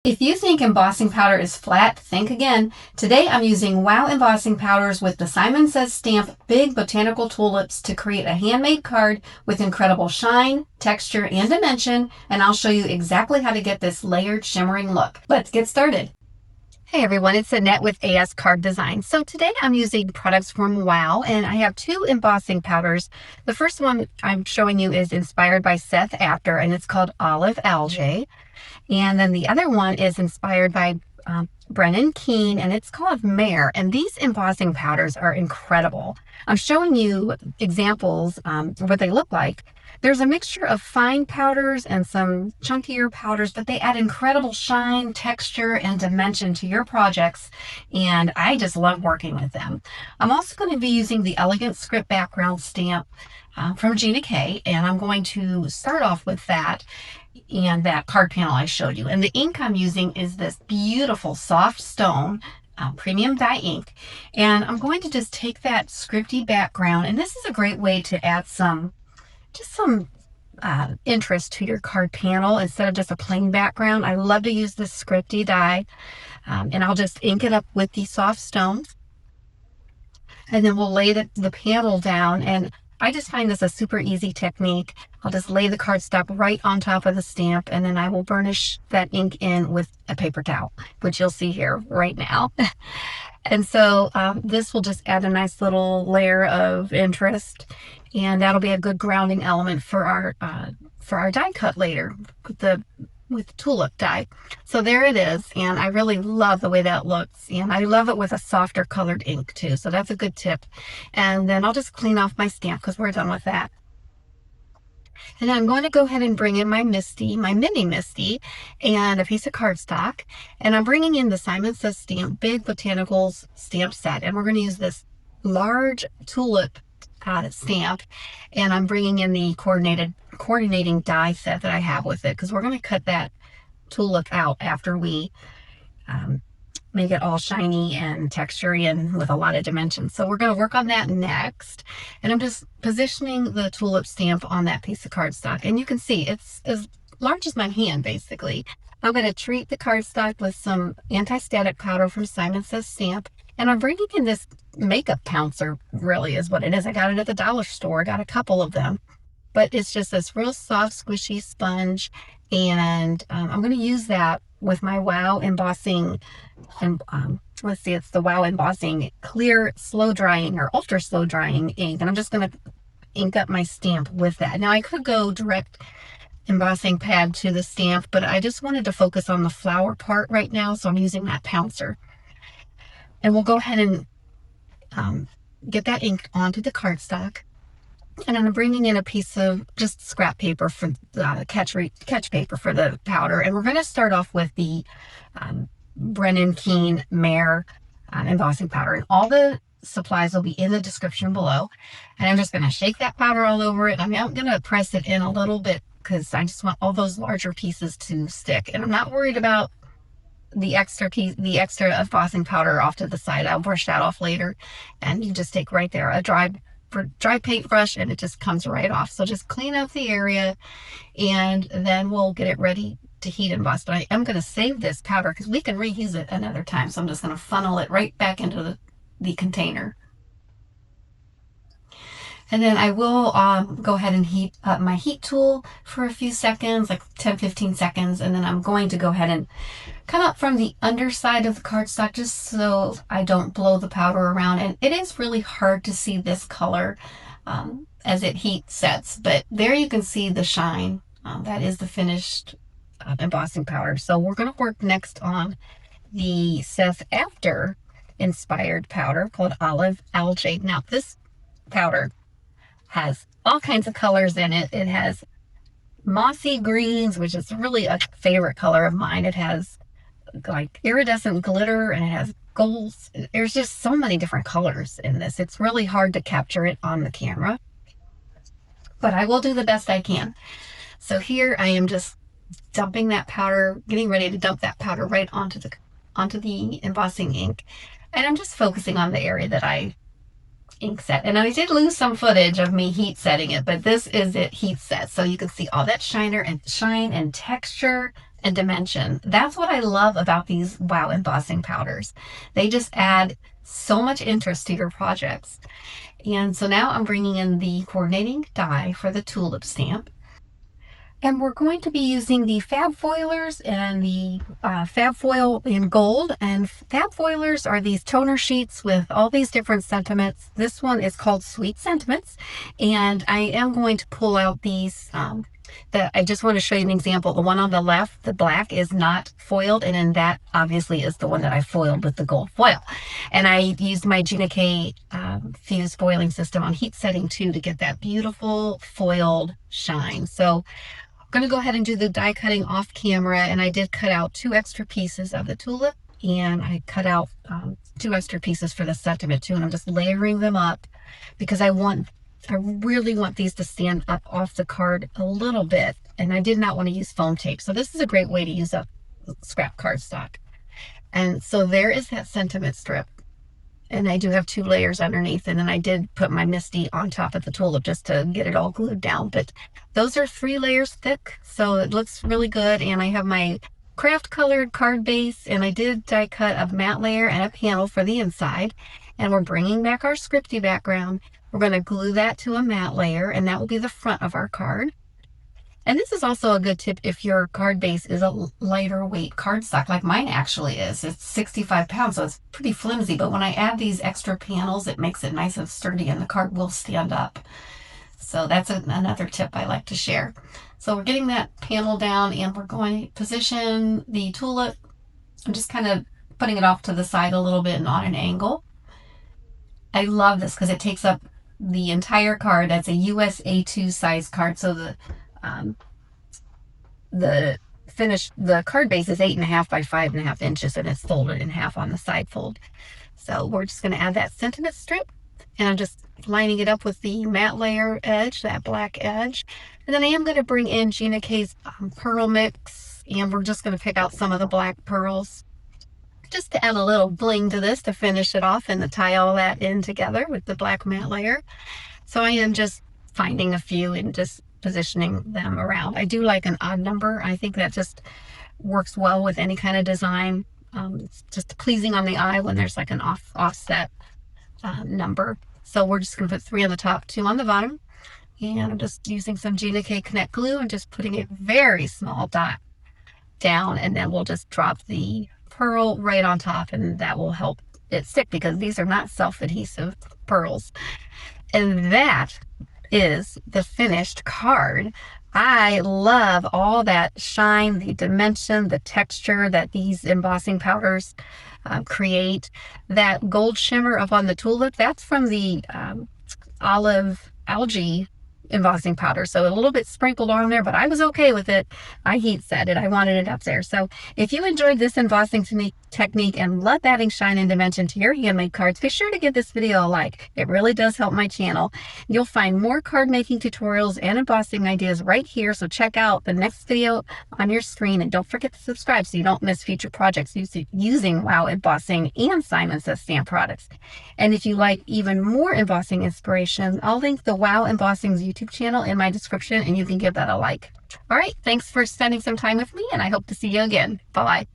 If you think embossing powder is flat, think again. Today I'm using Wow embossing powders with the Simon Says stamp Big Botanical Tulips to create a handmade card with incredible shine, texture, and dimension, and I'll show you exactly how to get this layered shimmering look. Let's get started. Hey everyone, it's Annette with ASCardDesign. So today I'm using products from Wow, and I have two embossing powders. The first one I'm showing you is inspired by Seth Apter, and it's called Algae. And then the other one is inspired by Brennan, Keane, and it's called Mare. And these embossing powders are incredible. I'm showing you examples of what they look like. There's a mixture of fine powders and some chunkier powders, but they add incredible shine, texture, and dimension to your projects, and I just love working with them. I'm also going to be using the Elegant Script Background stamp from Gina K, and I'm going to start off with that and that card panel I showed you. And the ink I'm using is this beautiful soft stone premium dye ink, and I'm going to just take that scripty background, and this is a great way to add some interest to your card panel instead of just a plain background. I love to use this scripty dye, and I'll just ink it up with the soft stones, and then we'll lay the panel down. And I just find this a super easy technique. I'll just lay the cardstock right on top of the stamp, and then I will burnish that ink in with a paper towel, which you'll see here right now. And so this will just add a nice little layer of interest, and that'll be a good grounding element for our die cut later with tulip dye. So there it is, and I really love the way that looks, and I love it with a softer colored ink too, so that's a good tip. And then I'll just clean off my stamp because we're done with that. And I'm going to go ahead and bring in my mini Misty, and a piece of cardstock. And I'm bringing in the Simon Says stamp Big Botanicals stamp set. And we're going to use this large tulip stamp. And I'm bringing in the coordinating die set that I have with it, because we're going to cut that tulip out after we make it all shiny and textury and with a lot of dimensions. So we're going to work on that next. And I'm just positioning the tulip stamp on that piece of cardstock. And you can see it's as large as my hand, basically. I'm going to treat the cardstock with some anti-static powder from Simon Says stamp. And I'm bringing in this makeup pouncer, really is what it is. I got it at the dollar store. I got a couple of them. But it's just this real soft, squishy sponge. And I'm going to use that with my Wow embossing, and let's see, it's the Wow embossing clear slow drying or ultra slow drying ink, and I'm just going to ink up my stamp with that. Now I could go direct embossing pad to the stamp, but I just wanted to focus on the flower part right now, so I'm using that pouncer. And we'll go ahead and get that ink onto the cardstock. And I'm bringing in a piece of just scrap paper for the catch paper for the powder. And we're going to start off with the Brennan, Keane, Mare embossing powder. And all the supplies will be in the description below. And I'm just going to shake that powder all over it. I mean, I'm going to press it in a little bit because I just want all those larger pieces to stick. And I'm not worried about the extra embossing powder off to the side. I'll brush that off later. And you just take right there a dry paintbrush, and it just comes right off. So just clean up the area, and then we'll get it ready to heat emboss. But I am going to save this powder because we can reuse it another time. So I'm just going to funnel it right back into the container. And then I will go ahead and heat up my heat tool for a few seconds, like 10-15 seconds. And then I'm going to go ahead and come up from the underside of the cardstock just so I don't blow the powder around. And it is really hard to see this color as it heat sets, but there you can see the shine. That is the finished embossing powder. So we're going to work next on the Seth Apter inspired powder called Algae. Now this powder has all kinds of colors in it. It has mossy greens, which is really a favorite color of mine. It has like iridescent glitter, and it has golds. There's just so many different colors in this. It's really hard to capture it on the camera, but I will do the best I can. So here I am just dumping that powder, getting ready to dump that powder right onto the embossing ink. And I'm just focusing on the area that I ink set. And I did lose some footage of me heat setting it, but this is it heat set. So you can see all that shine and texture and dimension. That's what I love about these Wow embossing powders. They just add so much interest to your projects. And so now I'm bringing in the coordinating die for the tulip stamp. And we're going to be using the fab foilers and the fab foil in gold. And fab foilers are these toner sheets with all these different sentiments. This one is called Sweet Sentiments. And I am going to pull out these I just want to show you an example. The one on the left, the black, is not foiled, and then that obviously is the one that I foiled with the gold foil. And I used my Gina K fuse foiling system on heat setting 2 to get that beautiful foiled shine. So I'm going to go ahead and do the die cutting off camera, and I did cut out 2 extra pieces of the tulip, and I cut out 2 extra pieces for the sentiment too, and I'm just layering them up because I really want these to stand up off the card a little bit, and I did not want to use foam tape. So this is a great way to use up scrap cardstock. And so there is that sentiment strip. And I do have 2 layers underneath, and then I did put my Misty on top of the tulip just to get it all glued down. But those are 3 layers thick, so it looks really good. And I have my craft colored card base, and I did die cut a matte layer and a panel for the inside. And we're bringing back our scripty background. We're going to glue that to a matte layer, and that will be the front of our card. And this is also a good tip if your card base is a lighter weight cardstock, like mine actually is. It's 65 pounds, so it's pretty flimsy. But when I add these extra panels, it makes it nice and sturdy, and the card will stand up. So that's another tip I like to share. So we're getting that panel down, and we're going to position the tulip. I'm just kind of putting it off to the side a little bit and on an angle. I love this because it takes up the entire card. That's a US A2 size card. So the card base is 8.5 by 5.5 inches, and it's folded in half on the side fold. So we're just going to add that sentiment strip, and I'm just lining it up with the matte layer edge, that black edge. And then I am going to bring in Gina K's pearl mix, and we're just going to pick out some of the black pearls just to add a little bling to this to finish it off and to tie all that in together with the black matte layer. So I am just finding a few and just positioning them around. I do like an odd number. I think that just works well with any kind of design. It's just pleasing on the eye when there's like an offset number. So we're just going to put 3 on the top, 2 on the bottom. And I'm just using some Gina K Connect glue and just putting a very small dot down, and then we'll just drop the pearl right on top, and that will help it stick because these are not self-adhesive pearls. And that is the finished card. I love all that shine, the dimension, the texture that these embossing powders create. That gold shimmer up on the tulip, that's from the olive algae embossing powder, so a little bit sprinkled on there, but I was okay with it. I heat set it. I wanted it up there. So if you enjoyed this embossing technique and love adding shine and dimension to your handmade cards, be sure to give this video a like. It really does help my channel. You'll find more card making tutorials and embossing ideas right here, so check out the next video on your screen, and don't forget to subscribe so you don't miss future projects using Wow Embossing and Simon Says Stamp products. And if you like even more embossing inspiration, I'll link the Wow Embossing's YouTube channel in my description, and you can give that a like. All right, thanks for spending some time with me, and I hope to see you again. Bye-bye.